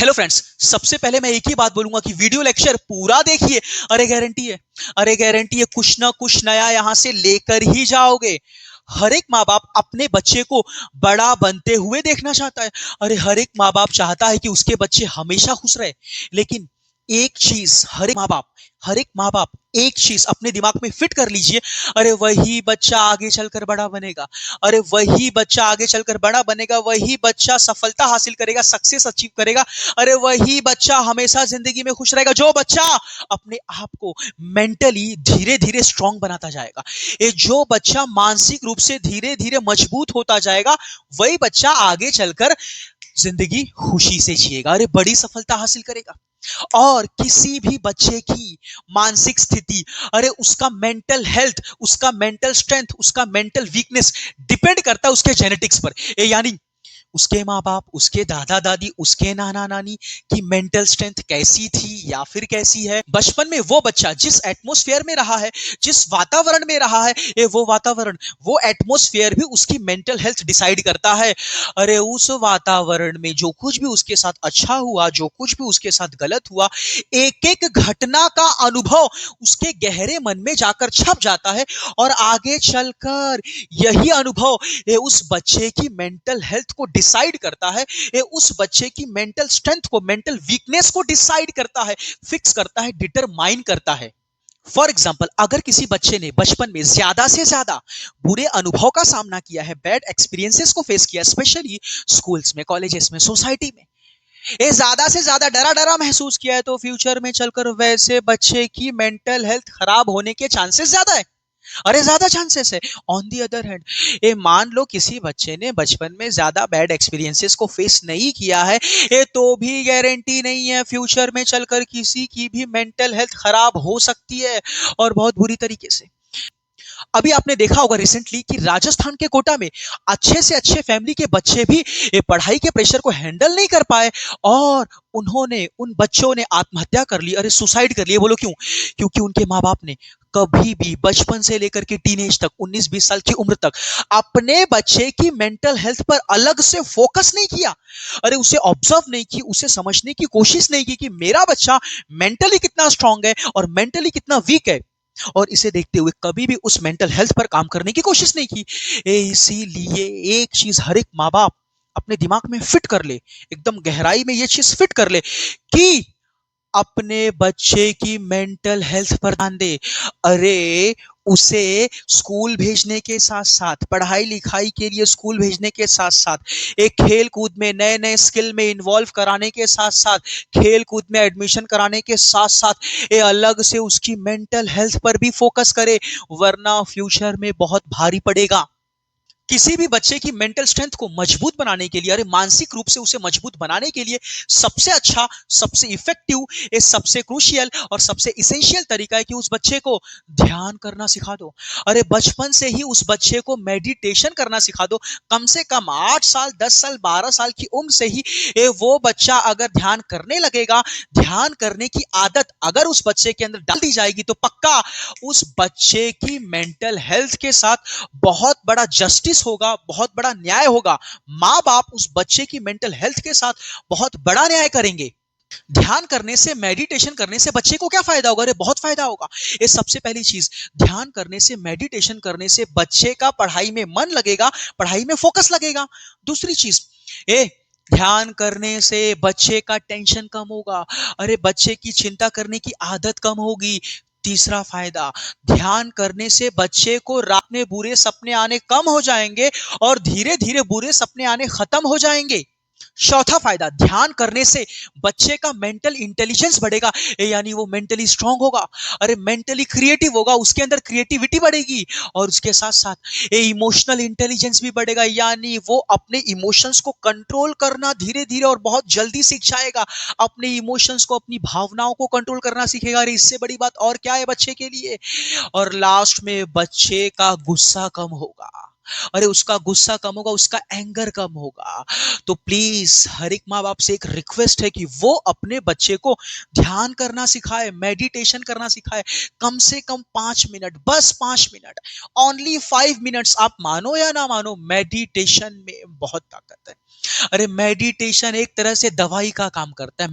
Hello friends, सबसे पहले मैं एक ही बात बोलूंगा कि वीडियो लेक्चर पूरा देखिए। अरे गारंटी है, अरे गारंटी है, कुछ ना कुछ नया यहां से लेकर ही जाओगे। हर एक माँ बाप अपने बच्चे को बड़ा बनते हुए देखना चाहता है। अरे हर एक माँ बाप चाहता है कि उसके बच्चे हमेशा खुश रहे। लेकिन एक चीज हर एक माँ बाप एक चीज अपने दिमाग में फिट कर लीजिए। अरे वही बच्चा आगे चलकर बड़ा बनेगा। अरे वही बच्चा आगे चलकर बड़ा बनेगा, वही बच्चा सफलता हासिल करेगा, सक्सेस अचीव करेगा। अरे वही बच्चा हमेशा जिंदगी में खुश रहेगा, जो बच्चा अपने आप को मेंटली धीरे धीरे स्ट्रांग बनाता जाएगा। ये जो बच्चा मानसिक रूप से धीरे धीरे मजबूत होता जाएगा, वही बच्चा आगे चलकर जिंदगी खुशी से जिएगा, अरे बड़ी सफलता हासिल करेगा। और किसी भी बच्चे की मानसिक स्थिति, अरे उसका मेंटल हेल्थ, उसका मेंटल स्ट्रेंथ, उसका मेंटल वीकनेस डिपेंड करता है उसके जेनेटिक्स पर। यानी उसके माँ बाप, उसके दादा दादी, उसके नाना नानी की मेंटल स्ट्रेंथ कैसी थी या फिर कैसी है। बचपन में वो बच्चा जिस एटमॉस्फेयर में रहा है, जिस वातावरण में रहा है, वो वातावरण, वो एटमॉस्फेयर भी उसकी मेंटल हेल्थ डिसाइड करता है। अरे उस वातावरण में जो कुछ भी उसके साथ अच्छा हुआ, जो कुछ भी उसके साथ गलत हुआ, एक एक घटना का अनुभव उसके गहरे मन में जाकर छप जाता है। और आगे चलकर यही अनुभव ये उस बच्चे की मेंटल हेल्थ को डिसाइड करता है। ये उस बच्चे की मेंटल स्ट्रेंथ को, मेंटल वीकनेस को डिसाइड करता है, फिक्स करता है, डिटरमाइन करता है। फॉर एग्जाम्पल, अगर किसी बच्चे ने बचपन में ज्यादा से ज्यादा बुरे अनुभव का सामना किया है, बैड एक्सपीरियंसेस को फेस किया, स्पेशली स्कूल्स में, कॉलेजेस में, सोसाइटी में, ये ज्यादा से ज्यादा डरा डरा महसूस किया है, तो फ्यूचर में चलकर वैसे बच्चे की मेंटल हेल्थ खराब होने के चांसेस ज्यादा है। अरे ज्यादा चांसेस है। ऑन दी अदर हैंड, ये मान लो किसी बच्चे ने बचपन में ज्यादा बैड एक्सपीरियंसेस को फेस नहीं किया है, ये तो भी गारंटी नहीं है फ्यूचर में चलकर किसी की भी मेंटल हेल्थ खराब हो सकती है, और बहुत बुरी तरीके से। अभी आपने देखा होगा रिसेंटली कि राजस्थान के कोटा में अच्छे से अच्छे फैमिली के बच्चे भी ये पढ़ाई के प्रेशर को हैंडल नहीं कर पाए, और उन्होंने, उन बच्चों ने आत्महत्या कर ली, अरे सुसाइड कर लिए। बोलो क्यों? क्योंकि उनके माँ बाप ने कभी भी बचपन से लेकर के टीनेज तक, 19-20 साल की उम्र तक, अपने बच्चे की मेंटल हेल्थ पर अलग से फोकस नहीं किया। अरे उसे ऑब्जर्व नहीं की, उसे समझने की कोशिश नहीं की कि मेरा बच्चा मेंटली कितना स्ट्रांग है और मेंटली कितना वीक है, और इसे देखते हुए कभी भी उस मेंटल हेल्थ पर काम करने की कोशिश नहीं की। इसीलिए एक चीज हर एक माँ बाप अपने दिमाग में फिट कर ले, एकदम गहराई में ये चीज फिट कर ले कि अपने बच्चे की मेंटल हेल्थ पर ध्यान दे। अरे उसे स्कूल भेजने के साथ साथ, पढ़ाई लिखाई के लिए स्कूल भेजने के साथ साथ, एक खेल कूद में, नए नए स्किल में इन्वॉल्व कराने के साथ साथ, खेल कूद में एडमिशन कराने के साथ साथ, ये अलग से उसकी मेंटल हेल्थ पर भी फोकस करे, वरना फ्यूचर में बहुत भारी पड़ेगा। किसी भी बच्चे की मेंटल स्ट्रेंथ को मजबूत बनाने के लिए, अरे मानसिक रूप से उसे मजबूत बनाने के लिए सबसे अच्छा, सबसे इफेक्टिव, ये सबसे क्रूशियल और सबसे इसेंशियल तरीका है कि उस बच्चे को ध्यान करना सिखा दो। अरे बचपन से ही उस बच्चे को मेडिटेशन करना सिखा दो। कम से कम 8 साल, 10 साल, 12 साल की उम्र से ही ये वो बच्चा अगर ध्यान करने लगेगा, ध्यान करने की आदत अगर उस बच्चे के अंदर डाल दी जाएगी, तो पक्का उस बच्चे की मेंटल हेल्थ के साथ बहुत बड़ा जस्टिस होगा, बहुत बड़ा न्याय होगा। माँ बाप उस बच्चे की मेंटल हेल्थ के साथ बहुत बड़ा न्याय करेंगे। ध्यान करने से, मेडिटेशन करने से बच्चे को क्या फायदा होगा? अरे बहुत फायदा होगा। ये सबसे पहली चीज, ध्यान करने से, मेडिटेशन करने से बच्चे का पढ़ाई में मन लगेगा, पढ़ाई में फोकस लगेगा। दूसरी चीज, ए ध्यान करने से बच्चे का टेंशन कम होगा, अरे बच्चे की चिंता करने की आदत कम होगी। तीसरा फायदा, ध्यान करने से बच्चे को रात में बुरे सपने आने कम हो जाएंगे, और धीरे धीरे बुरे सपने आने खत्म हो जाएंगे। चौथा फायदा, ध्यान करने से बच्चे का मेंटल इंटेलिजेंस बढ़ेगा, यानी वो मेंटली स्ट्रांग होगा, अरे मेंटली क्रिएटिव होगा, उसके अंदर क्रिएटिविटी बढ़ेगी, और उसके साथ साथ ये इमोशनल इंटेलिजेंस भी बढ़ेगा, यानी वो अपने इमोशंस को कंट्रोल करना धीरे धीरे और बहुत जल्दी सीख जाएगा। अपने इमोशंस को, अपनी भावनाओं को कंट्रोल करना सीखेगा। अरे इससे बड़ी बात और क्या है बच्चे के लिए? और लास्ट में बच्चे का गुस्सा कम होगा। अरे उसका गुस्सा कम होगा, उसका एंगर कम होगा। तो प्लीज हर एक माँ बाप से एक रिक्वेस्ट है कि वो अपने बच्चे को ध्यान करना सिखाए, मेडिटेशन करना सिखाए। कम से कम 5 मिनट, बस 5 मिनट, ओनली 5 मिनट्स। आप मानो या ना मानो, मेडिटेशन में बहुत ताकत है। अरे मेडिटेशन एक तरह से दवाई का काम करता है।